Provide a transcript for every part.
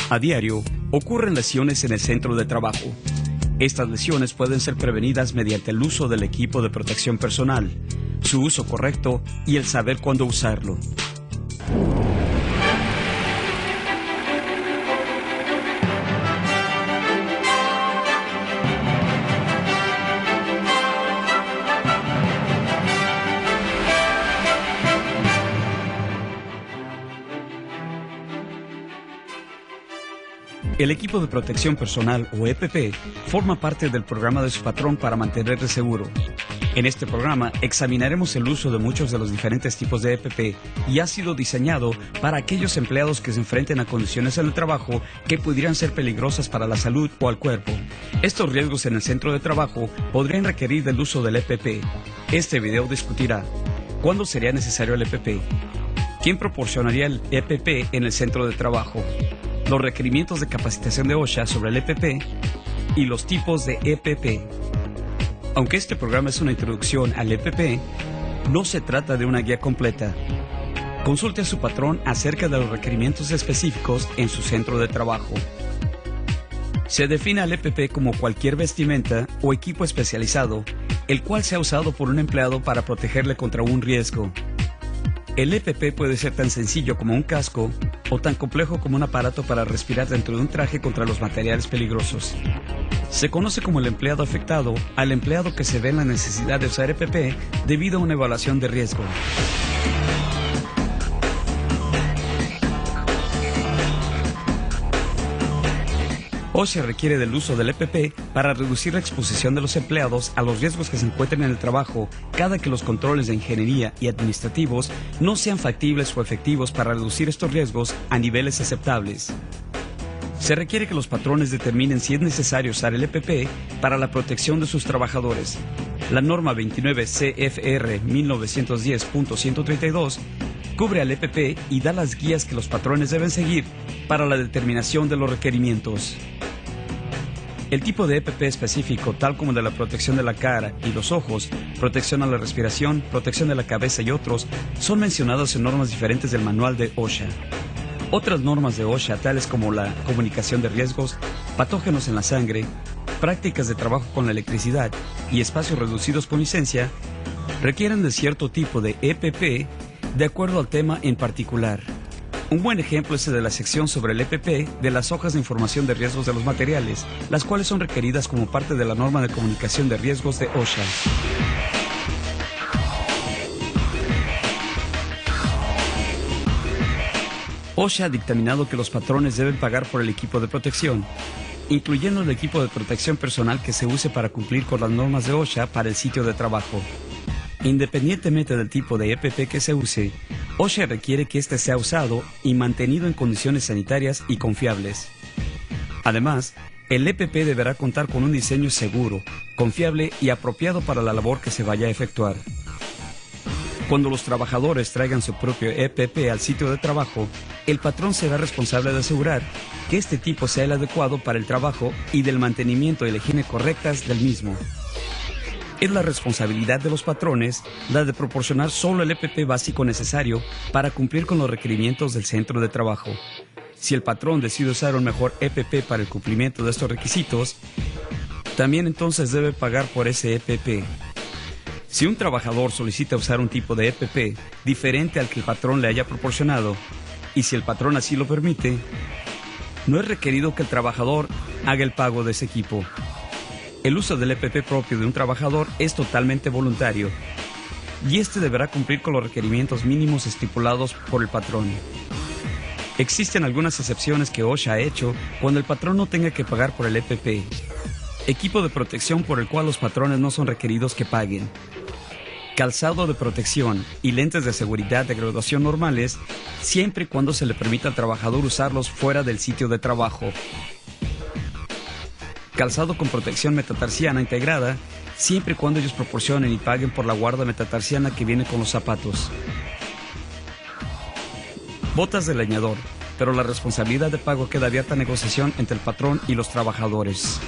A diario, ocurren lesiones en el centro de trabajo. Estas lesiones pueden ser prevenidas mediante el uso del equipo de protección personal, su uso correcto y el saber cuándo usarlo. El equipo de protección personal, o EPP, forma parte del programa de su patrón para mantenerle seguro. En este programa examinaremos el uso de muchos de los diferentes tipos de EPP y ha sido diseñado para aquellos empleados que se enfrenten a condiciones en el trabajo que pudieran ser peligrosas para la salud o al cuerpo. Estos riesgos en el centro de trabajo podrían requerir del uso del EPP. Este video discutirá cuándo sería necesario el EPP, quién proporcionaría el EPP en el centro de trabajo, los requerimientos de capacitación de OSHA sobre el EPP y los tipos de EPP. Aunque este programa es una introducción al EPP, no se trata de una guía completa. Consulte a su patrón acerca de los requerimientos específicos en su centro de trabajo. Se define al EPP como cualquier vestimenta o equipo especializado, el cual sea usado por un empleado para protegerle contra un riesgo. El EPP puede ser tan sencillo como un casco o tan complejo como un aparato para respirar dentro de un traje contra los materiales peligrosos. Se conoce como el empleado afectado al empleado que se ve en la necesidad de usar EPP debido a una evaluación de riesgo. OSHA requiere del uso del EPP para reducir la exposición de los empleados a los riesgos que se encuentren en el trabajo, cada que los controles de ingeniería y administrativos no sean factibles o efectivos para reducir estos riesgos a niveles aceptables. Se requiere que los patrones determinen si es necesario usar el EPP para la protección de sus trabajadores. La norma 29 CFR 1910.132 cubre al EPP y da las guías que los patrones deben seguir para la determinación de los requerimientos. El tipo de EPP específico, tal como el de la protección de la cara y los ojos, protección a la respiración, protección de la cabeza y otros, son mencionados en normas diferentes del manual de OSHA. Otras normas de OSHA, tales como la comunicación de riesgos, patógenos en la sangre, prácticas de trabajo con la electricidad y espacios reducidos con licencia, requieren de cierto tipo de EPP de acuerdo al tema en particular. Un buen ejemplo es el de la sección sobre el EPP de las hojas de información de riesgos de los materiales, las cuales son requeridas como parte de la norma de comunicación de riesgos de OSHA. OSHA ha dictaminado que los patrones deben pagar por el equipo de protección, incluyendo el equipo de protección personal que se use para cumplir con las normas de OSHA para el sitio de trabajo. Independientemente del tipo de EPP que se use, OSHA requiere que éste sea usado y mantenido en condiciones sanitarias y confiables. Además, el EPP deberá contar con un diseño seguro, confiable y apropiado para la labor que se vaya a efectuar. Cuando los trabajadores traigan su propio EPP al sitio de trabajo, el patrón será responsable de asegurar que este tipo sea el adecuado para el trabajo y del mantenimiento y la higiene correctas del mismo. Es la responsabilidad de los patrones la de proporcionar solo el EPP básico necesario para cumplir con los requerimientos del centro de trabajo. Si el patrón decide usar un mejor EPP para el cumplimiento de estos requisitos, también entonces debe pagar por ese EPP. Si un trabajador solicita usar un tipo de EPP diferente al que el patrón le haya proporcionado, y si el patrón así lo permite, no es requerido que el trabajador haga el pago de ese equipo. El uso del EPP propio de un trabajador es totalmente voluntario, y este deberá cumplir con los requerimientos mínimos estipulados por el patrón. Existen algunas excepciones que OSHA ha hecho cuando el patrón no tenga que pagar por el EPP. Equipo de protección por el cual los patrones no son requeridos que paguen. Calzado de protección y lentes de seguridad de graduación normales, siempre y cuando se le permita al trabajador usarlos fuera del sitio de trabajo. Calzado con protección metatarsiana integrada, siempre y cuando ellos proporcionen y paguen por la guarda metatarsiana que viene con los zapatos. Botas de leñador, pero la responsabilidad de pago queda abierta a negociación entre el patrón y los trabajadores.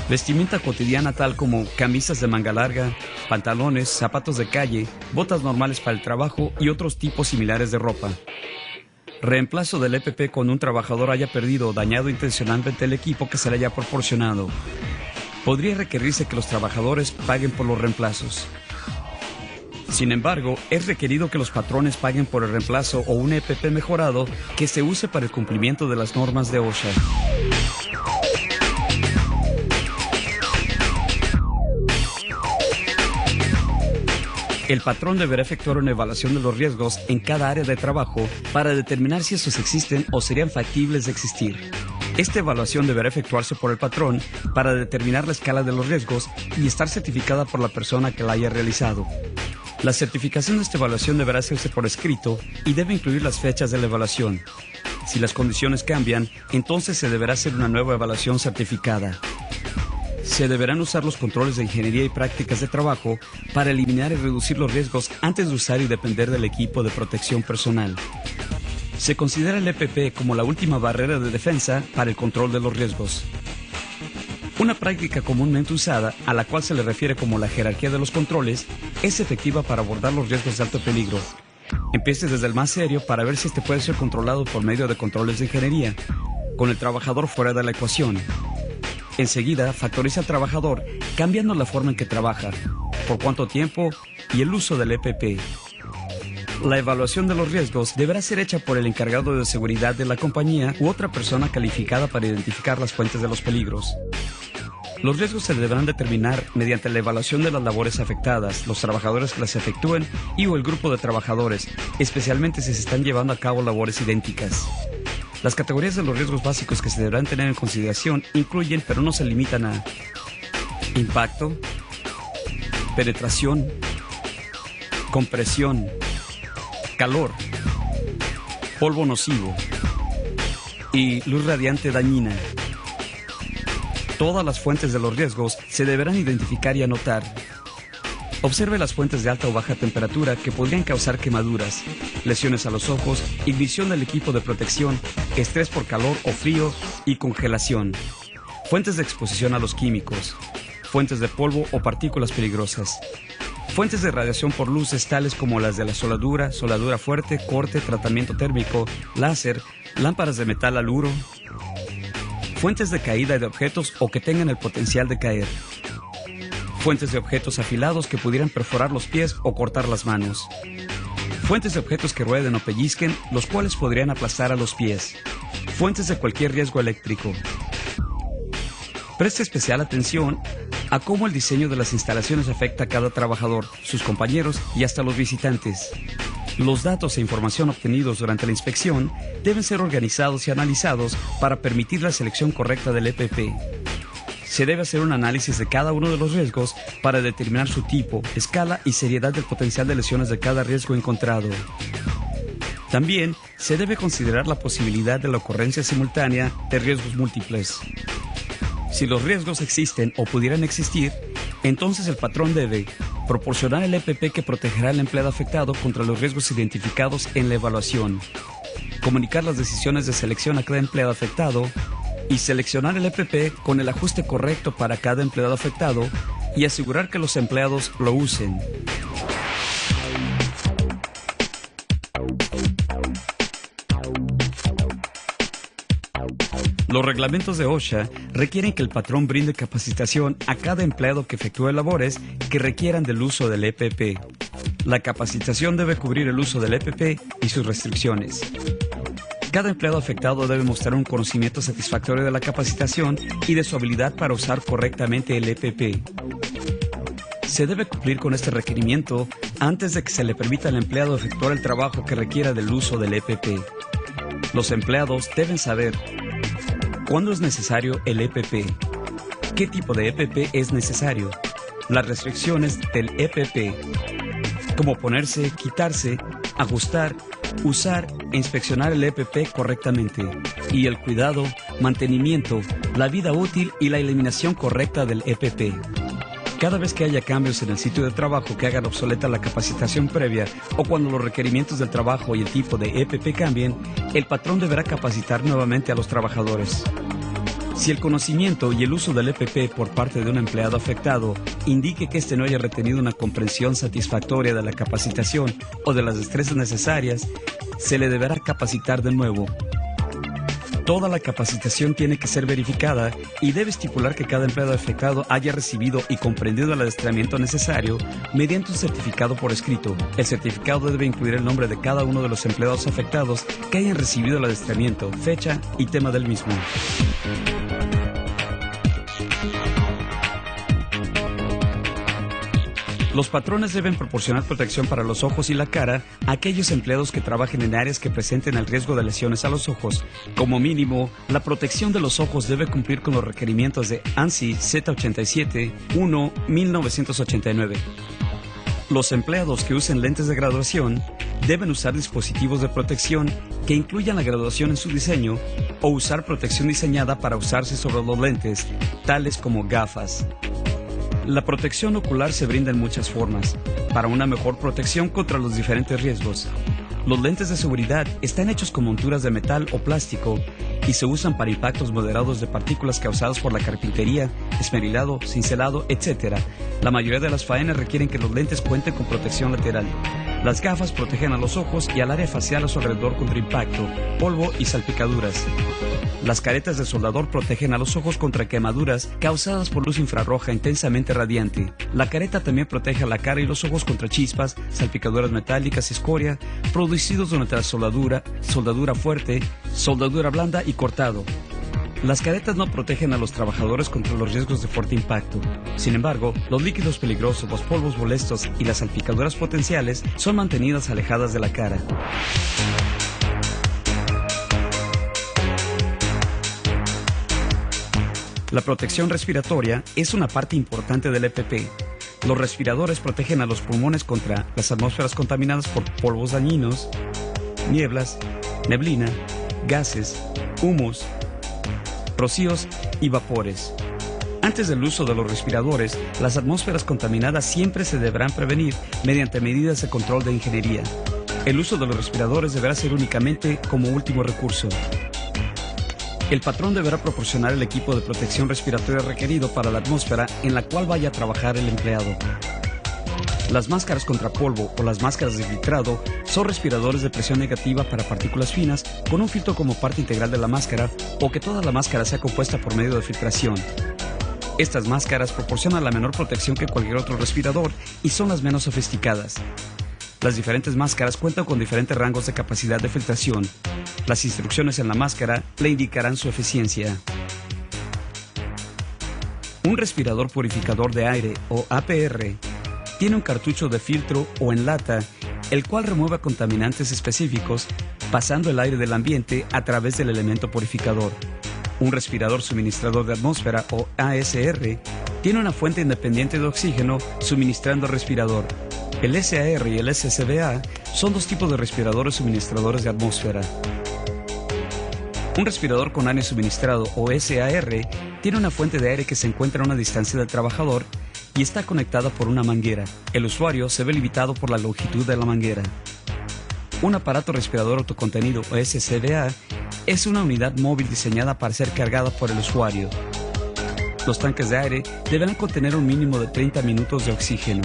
Vestimenta cotidiana tal como camisas de manga larga, pantalones, zapatos de calle, botas normales para el trabajo y otros tipos similares de ropa. Reemplazo del EPP cuando un trabajador haya perdido o dañado intencionalmente el equipo que se le haya proporcionado. Podría requerirse que los trabajadores paguen por los reemplazos. Sin embargo, es requerido que los patrones paguen por el reemplazo o un EPP mejorado que se use para el cumplimiento de las normas de OSHA. El patrón deberá efectuar una evaluación de los riesgos en cada área de trabajo para determinar si estos existen o serían factibles de existir. Esta evaluación deberá efectuarse por el patrón para determinar la escala de los riesgos y estar certificada por la persona que la haya realizado. La certificación de esta evaluación deberá hacerse por escrito y debe incluir las fechas de la evaluación. Si las condiciones cambian, entonces se deberá hacer una nueva evaluación certificada. Se deberán usar los controles de ingeniería y prácticas de trabajo para eliminar y reducir los riesgos antes de usar y depender del equipo de protección personal. Se considera el EPP como la última barrera de defensa para el control de los riesgos. Una práctica comúnmente usada, a la cual se le refiere como la jerarquía de los controles, es efectiva para abordar los riesgos de alto peligro. Empiece desde el más serio para ver si este puede ser controlado por medio de controles de ingeniería, con el trabajador fuera de la ecuación. Enseguida, factoriza al trabajador, cambiando la forma en que trabaja, por cuánto tiempo y el uso del EPP. La evaluación de los riesgos deberá ser hecha por el encargado de seguridad de la compañía u otra persona calificada para identificar las fuentes de los peligros. Los riesgos se deberán determinar mediante la evaluación de las labores afectadas, los trabajadores que las efectúen y o el grupo de trabajadores, especialmente si se están llevando a cabo labores idénticas. Las categorías de los riesgos básicos que se deberán tener en consideración incluyen, pero no se limitan a: impacto, penetración, compresión, calor, polvo nocivo y luz radiante dañina. Todas las fuentes de los riesgos se deberán identificar y anotar. Observe las fuentes de alta o baja temperatura que podrían causar quemaduras, lesiones a los ojos, ignición del equipo de protección, estrés por calor o frío y congelación. Fuentes de exposición a los químicos, fuentes de polvo o partículas peligrosas. Fuentes de radiación por luces tales como las de la soldadura, soldadura fuerte, corte, tratamiento térmico, láser, lámparas de metal haluro. Fuentes de caída de objetos o que tengan el potencial de caer. Fuentes de objetos afilados que pudieran perforar los pies o cortar las manos. Fuentes de objetos que rueden o pellizquen, los cuales podrían aplastar a los pies. Fuentes de cualquier riesgo eléctrico. Preste especial atención a cómo el diseño de las instalaciones afecta a cada trabajador, sus compañeros y hasta los visitantes. Los datos e información obtenidos durante la inspección deben ser organizados y analizados para permitir la selección correcta del EPP. Se debe hacer un análisis de cada uno de los riesgos para determinar su tipo, escala y seriedad del potencial de lesiones de cada riesgo encontrado. También se debe considerar la posibilidad de la ocurrencia simultánea de riesgos múltiples. Si los riesgos existen o pudieran existir, entonces el patrón debe proporcionar el EPP que protegerá al empleado afectado contra los riesgos identificados en la evaluación, comunicar las decisiones de selección a cada empleado afectado y seleccionar el EPP con el ajuste correcto para cada empleado afectado y asegurar que los empleados lo usen. Los reglamentos de OSHA requieren que el patrón brinde capacitación a cada empleado que efectúe labores que requieran del uso del EPP. La capacitación debe cubrir el uso del EPP y sus restricciones. Cada empleado afectado debe mostrar un conocimiento satisfactorio de la capacitación y de su habilidad para usar correctamente el EPP. Se debe cumplir con este requerimiento antes de que se le permita al empleado efectuar el trabajo que requiera del uso del EPP. Los empleados deben saber cuándo es necesario el EPP, qué tipo de EPP es necesario, las restricciones del EPP, cómo ponerse, quitarse, ajustar, usar e inspeccionar el EPP correctamente, y el cuidado, mantenimiento, la vida útil y la eliminación correcta del EPP. Cada vez que haya cambios en el sitio de trabajo que hagan obsoleta la capacitación previa o cuando los requerimientos del trabajo y el tipo de EPP cambien, el patrón deberá capacitar nuevamente a los trabajadores. Si el conocimiento y el uso del EPP por parte de un empleado afectado indique que éste no haya retenido una comprensión satisfactoria de la capacitación o de las destrezas necesarias, se le deberá capacitar de nuevo. Toda la capacitación tiene que ser verificada y debe estipular que cada empleado afectado haya recibido y comprendido el adiestramiento necesario mediante un certificado por escrito. El certificado debe incluir el nombre de cada uno de los empleados afectados que hayan recibido el adiestramiento, fecha y tema del mismo. Los patrones deben proporcionar protección para los ojos y la cara a aquellos empleados que trabajen en áreas que presenten el riesgo de lesiones a los ojos. Como mínimo, la protección de los ojos debe cumplir con los requerimientos de ANSI Z87-1-1989. Los empleados que usen lentes de graduación deben usar dispositivos de protección que incluyan la graduación en su diseño o usar protección diseñada para usarse sobre los lentes, tales como gafas. La protección ocular se brinda en muchas formas, para una mejor protección contra los diferentes riesgos. Los lentes de seguridad están hechos con monturas de metal o plástico y se usan para impactos moderados de partículas causadas por la carpintería, esmerilado, cincelado, etc. La mayoría de las faenas requieren que los lentes cuenten con protección lateral. Las gafas protegen a los ojos y al área facial a su alrededor contra impacto, polvo y salpicaduras. Las caretas de soldador protegen a los ojos contra quemaduras causadas por luz infrarroja intensamente radiante. La careta también protege a la cara y los ojos contra chispas, salpicaduras metálicas y escoria producidos durante la soldadura fuerte, soldadura blanda y cortado. Las caretas no protegen a los trabajadores contra los riesgos de fuerte impacto. Sin embargo, los líquidos peligrosos, los polvos molestos y las salpicaduras potenciales son mantenidas alejadas de la cara. La protección respiratoria es una parte importante del EPP. Los respiradores protegen a los pulmones contra las atmósferas contaminadas por polvos dañinos, nieblas, neblina, gases, humos, rocíos y vapores. Antes del uso de los respiradores, las atmósferas contaminadas siempre se deberán prevenir mediante medidas de control de ingeniería. El uso de los respiradores deberá ser únicamente como último recurso. El patrón deberá proporcionar el equipo de protección respiratoria requerido para la atmósfera en la cual vaya a trabajar el empleado. Las máscaras contra polvo o las máscaras de filtrado son respiradores de presión negativa para partículas finas con un filtro como parte integral de la máscara o que toda la máscara sea compuesta por medio de filtración. Estas máscaras proporcionan la menor protección que cualquier otro respirador y son las menos sofisticadas. Las diferentes máscaras cuentan con diferentes rangos de capacidad de filtración. Las instrucciones en la máscara le indicarán su eficiencia. Un respirador purificador de aire o APR tiene un cartucho de filtro o en lata, el cual remueve contaminantes específicos pasando el aire del ambiente a través del elemento purificador. Un respirador suministrador de atmósfera o ASR tiene una fuente independiente de oxígeno suministrando el respirador. El SAR y el SCBA son dos tipos de respiradores suministradores de atmósfera. Un respirador con aire suministrado o SAR tiene una fuente de aire que se encuentra a una distancia del trabajador y está conectada por una manguera. El usuario se ve limitado por la longitud de la manguera. Un aparato respirador autocontenido o SCBA es una unidad móvil diseñada para ser cargada por el usuario. Los tanques de aire deberán contener un mínimo de 30 minutos de oxígeno.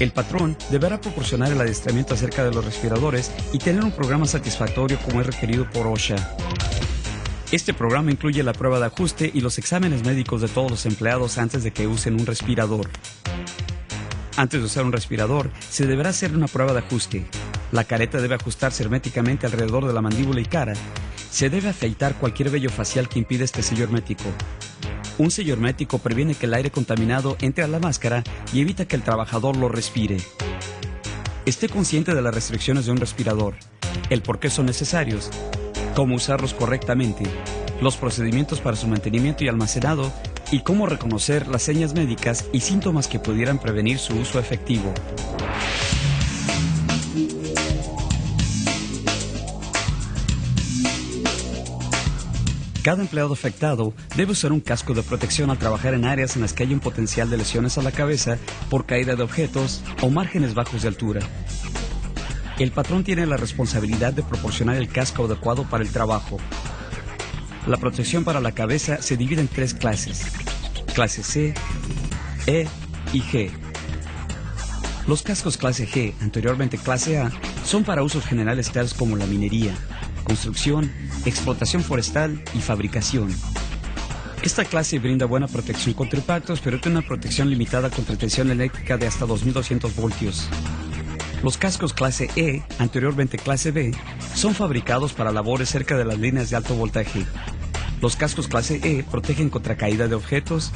El patrón deberá proporcionar el adiestramiento acerca de los respiradores y tener un programa satisfactorio como es requerido por OSHA. Este programa incluye la prueba de ajuste y los exámenes médicos de todos los empleados antes de que usen un respirador. Antes de usar un respirador, se deberá hacer una prueba de ajuste. La careta debe ajustarse herméticamente alrededor de la mandíbula y cara. Se debe afeitar cualquier vello facial que impida este sello hermético. Un sello hermético previene que el aire contaminado entre a la máscara y evita que el trabajador lo respire. Esté consciente de las restricciones de un respirador, el por qué son necesarios, cómo usarlos correctamente, los procedimientos para su mantenimiento y almacenado y cómo reconocer las señas médicas y síntomas que pudieran prevenir su uso efectivo. Cada empleado afectado debe usar un casco de protección al trabajar en áreas en las que hay un potencial de lesiones a la cabeza por caída de objetos o márgenes bajos de altura. El patrón tiene la responsabilidad de proporcionar el casco adecuado para el trabajo. La protección para la cabeza se divide en 3 clases: clase C, E y G. Los cascos clase G, anteriormente clase A, son para usos generales tales como la minería, construcción, explotación forestal y fabricación. Esta clase brinda buena protección contra impactos, pero tiene una protección limitada contra tensión eléctrica de hasta 2200 voltios. Los cascos clase E, anteriormente clase B, son fabricados para labores cerca de las líneas de alto voltaje. Los cascos clase E protegen contra caída de objetos,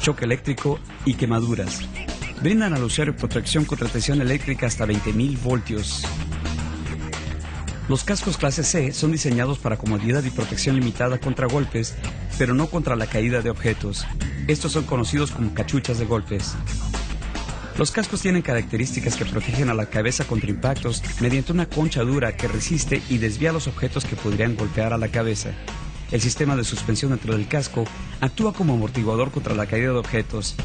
choque eléctrico y quemaduras. Brindan al usuario protección contra tensión eléctrica hasta 20.000 voltios. Los cascos clase C son diseñados para comodidad y protección limitada contra golpes, pero no contra la caída de objetos. Estos son conocidos como cachuchas de golpes. Los cascos tienen características que protegen a la cabeza contra impactos mediante una concha dura que resiste y desvía los objetos que podrían golpear a la cabeza. El sistema de suspensión dentro del casco actúa como amortiguador contra la caída de objetos.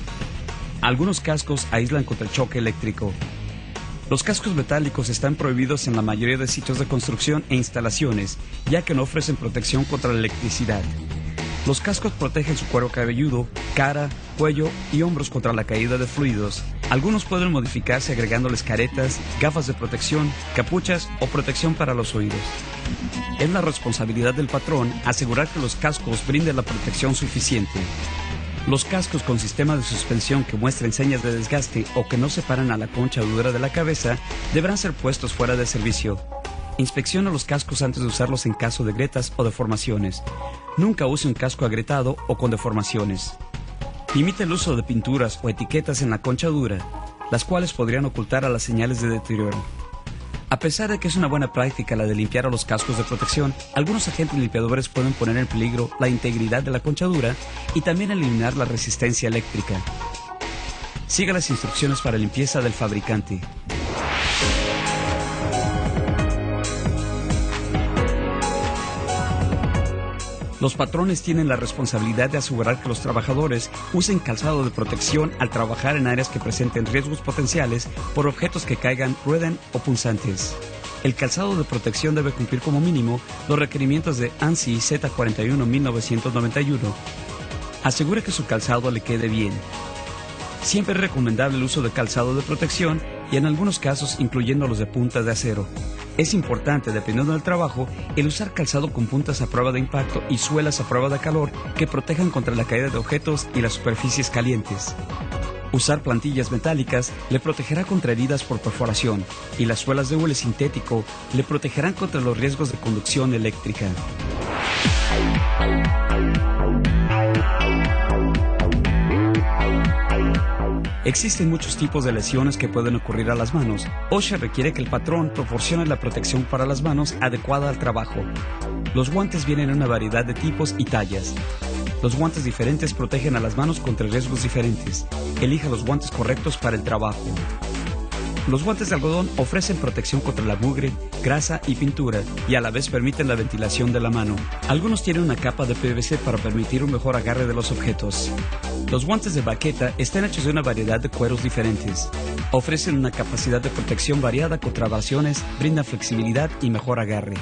Algunos cascos aíslan contra el choque eléctrico. Los cascos metálicos están prohibidos en la mayoría de sitios de construcción e instalaciones, ya que no ofrecen protección contra la electricidad. Los cascos protegen su cuero cabelludo, cara, cuello y hombros contra la caída de fluidos. Algunos pueden modificarse agregándoles caretas, gafas de protección, capuchas o protección para los oídos. Es la responsabilidad del patrón asegurar que los cascos brinden la protección suficiente. Los cascos con sistema de suspensión que muestren señas de desgaste o que no separan a la concha dura de la cabeza deberán ser puestos fuera de servicio. Inspecciona los cascos antes de usarlos en caso de grietas o deformaciones. Nunca use un casco agrietado o con deformaciones. Limite el uso de pinturas o etiquetas en la concha dura, las cuales podrían ocultar a las señales de deterioro. A pesar de que es una buena práctica la de limpiar a los cascos de protección, algunos agentes limpiadores pueden poner en peligro la integridad de la concha dura y también eliminar la resistencia eléctrica. Siga las instrucciones para limpieza del fabricante. Los patrones tienen la responsabilidad de asegurar que los trabajadores usen calzado de protección al trabajar en áreas que presenten riesgos potenciales por objetos que caigan, rueden o punzantes. El calzado de protección debe cumplir como mínimo los requerimientos de ANSI Z41-1991. Asegure que su calzado le quede bien. Siempre es recomendable el uso de calzado de protección y en algunos casos incluyendo los de puntas de acero. Es importante, dependiendo del trabajo, el usar calzado con puntas a prueba de impacto y suelas a prueba de calor que protejan contra la caída de objetos y las superficies calientes. Usar plantillas metálicas le protegerá contra heridas por perforación y las suelas de hule sintético le protegerán contra los riesgos de conducción eléctrica. Existen muchos tipos de lesiones que pueden ocurrir a las manos. OSHA requiere que el patrón proporcione la protección para las manos adecuada al trabajo. Los guantes vienen en una variedad de tipos y tallas. Los guantes diferentes protegen a las manos contra riesgos diferentes. Elija los guantes correctos para el trabajo. Los guantes de algodón ofrecen protección contra la mugre, grasa y pintura y a la vez permiten la ventilación de la mano. Algunos tienen una capa de PVC para permitir un mejor agarre de los objetos. Los guantes de baqueta están hechos de una variedad de cueros diferentes. Ofrecen una capacidad de protección variada contra abrasiones, brindan flexibilidad y mejor agarre.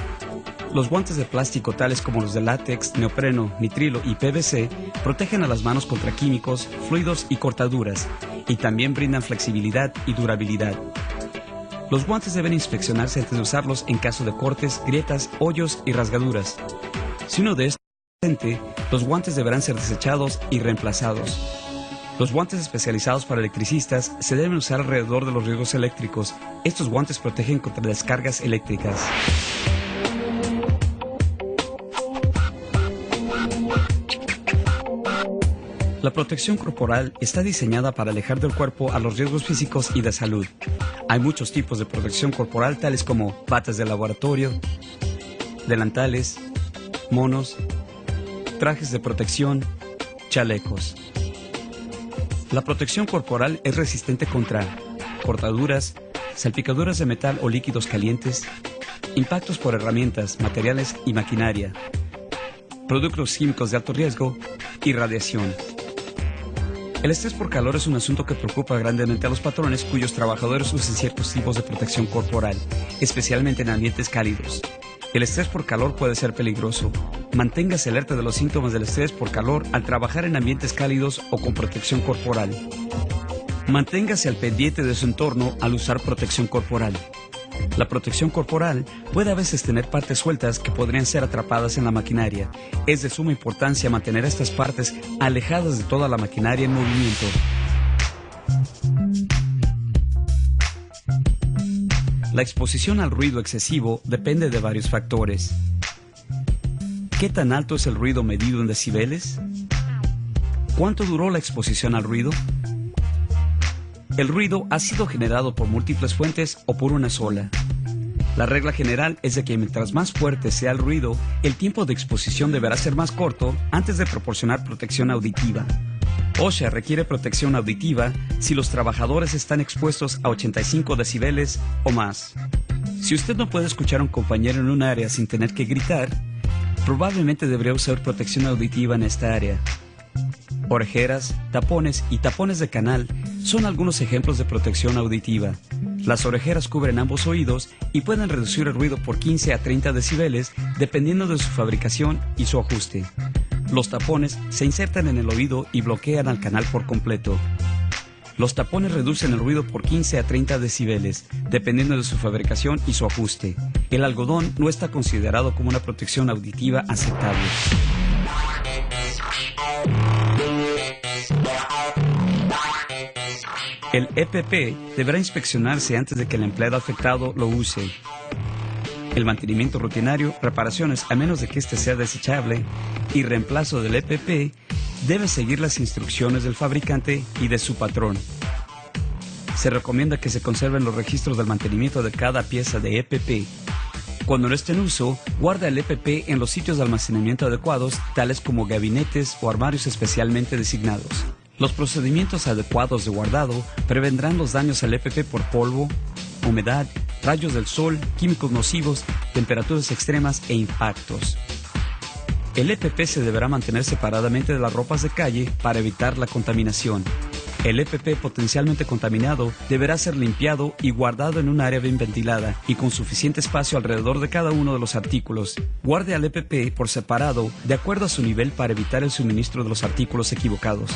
Los guantes de plástico tales como los de látex, neopreno, nitrilo y PVC protegen a las manos contra químicos, fluidos y cortaduras y también brindan flexibilidad y durabilidad. Los guantes deben inspeccionarse antes de usarlos en caso de cortes, grietas, hoyos y rasgaduras. Si uno de estos es presente, los guantes deberán ser desechados y reemplazados. Los guantes especializados para electricistas se deben usar alrededor de los riesgos eléctricos. Estos guantes protegen contra descargas eléctricas. La protección corporal está diseñada para alejar del cuerpo a los riesgos físicos y de salud. Hay muchos tipos de protección corporal tales como batas de laboratorio, delantales, monos, trajes de protección, chalecos. La protección corporal es resistente contra cortaduras, salpicaduras de metal o líquidos calientes, impactos por herramientas, materiales y maquinaria, productos químicos de alto riesgo y radiación. El estrés por calor es un asunto que preocupa grandemente a los patrones cuyos trabajadores usan ciertos tipos de protección corporal, especialmente en ambientes cálidos. El estrés por calor puede ser peligroso. Manténgase alerta de los síntomas del estrés por calor al trabajar en ambientes cálidos o con protección corporal. Manténgase al pendiente de su entorno al usar protección corporal. La protección corporal puede a veces tener partes sueltas que podrían ser atrapadas en la maquinaria. Es de suma importancia mantener estas partes alejadas de toda la maquinaria en movimiento. La exposición al ruido excesivo depende de varios factores. ¿Qué tan alto es el ruido medido en decibeles? ¿Cuánto duró la exposición al ruido? El ruido ha sido generado por múltiples fuentes o por una sola. La regla general es de que mientras más fuerte sea el ruido, el tiempo de exposición deberá ser más corto antes de proporcionar protección auditiva. OSHA requiere protección auditiva si los trabajadores están expuestos a 85 decibeles o más. Si usted no puede escuchar a un compañero en un área sin tener que gritar, probablemente debería usar protección auditiva en esta área. Orejeras, tapones y tapones de canal son algunos ejemplos de protección auditiva. Las orejeras cubren ambos oídos y pueden reducir el ruido por 15 a 30 decibeles dependiendo de su fabricación y su ajuste. Los tapones se insertan en el oído y bloquean al canal por completo. Los tapones reducen el ruido por 15 a 30 decibeles, dependiendo de su fabricación y su ajuste. El algodón no está considerado como una protección auditiva aceptable. El EPP deberá inspeccionarse antes de que el empleado afectado lo use. El mantenimiento rutinario, reparaciones a menos de que éste sea desechable y reemplazo del EPP debe seguir las instrucciones del fabricante y de su patrón. Se recomienda que se conserven los registros del mantenimiento de cada pieza de EPP. Cuando no esté en uso, guarda el EPP en los sitios de almacenamiento adecuados, tales como gabinetes o armarios especialmente designados. Los procedimientos adecuados de guardado prevendrán los daños al EPP por polvo, humedad, rayos del sol, químicos nocivos, temperaturas extremas e impactos. El EPP se deberá mantener separadamente de las ropas de calle para evitar la contaminación. El EPP potencialmente contaminado deberá ser limpiado y guardado en un área bien ventilada y con suficiente espacio alrededor de cada uno de los artículos. Guarde al EPP por separado de acuerdo a su nivel para evitar el suministro de los artículos equivocados.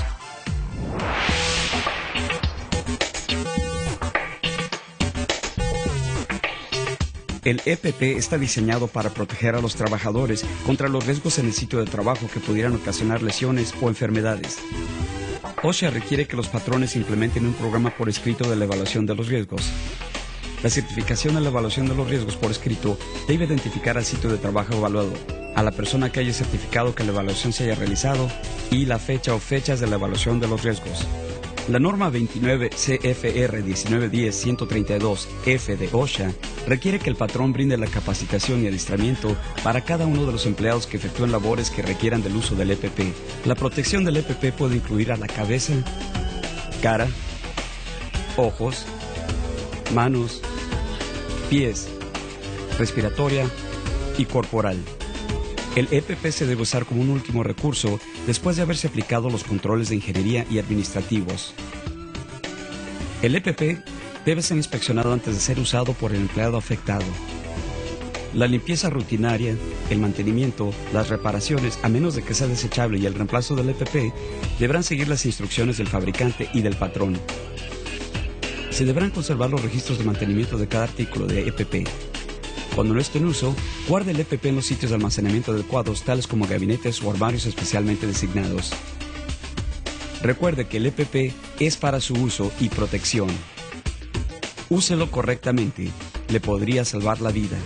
El EPP está diseñado para proteger a los trabajadores contra los riesgos en el sitio de trabajo que pudieran ocasionar lesiones o enfermedades. OSHA requiere que los patrones implementen un programa por escrito de la evaluación de los riesgos. La certificación de la evaluación de los riesgos por escrito debe identificar al sitio de trabajo evaluado, a la persona que haya certificado que la evaluación se haya realizado y la fecha o fechas de la evaluación de los riesgos. La norma 29 CFR 1910-132F de OSHA requiere que el patrón brinde la capacitación y adiestramiento para cada uno de los empleados que efectúen labores que requieran del uso del EPP. La protección del EPP puede incluir a la cabeza, cara, ojos, manos, pies, respiratoria y corporal. El EPP se debe usar como un último recurso después de haberse aplicado los controles de ingeniería y administrativos. El EPP debe ser inspeccionado antes de ser usado por el empleado afectado. La limpieza rutinaria, el mantenimiento, las reparaciones, a menos de que sea desechable, y el reemplazo del EPP deberán seguir las instrucciones del fabricante y del patrón. Se deberán conservar los registros de mantenimiento de cada artículo de EPP. Cuando no esté en uso, guarde el EPP en los sitios de almacenamiento adecuados, tales como gabinetes o armarios especialmente designados. Recuerde que el EPP es para su uso y protección. Úselo correctamente, le podría salvar la vida.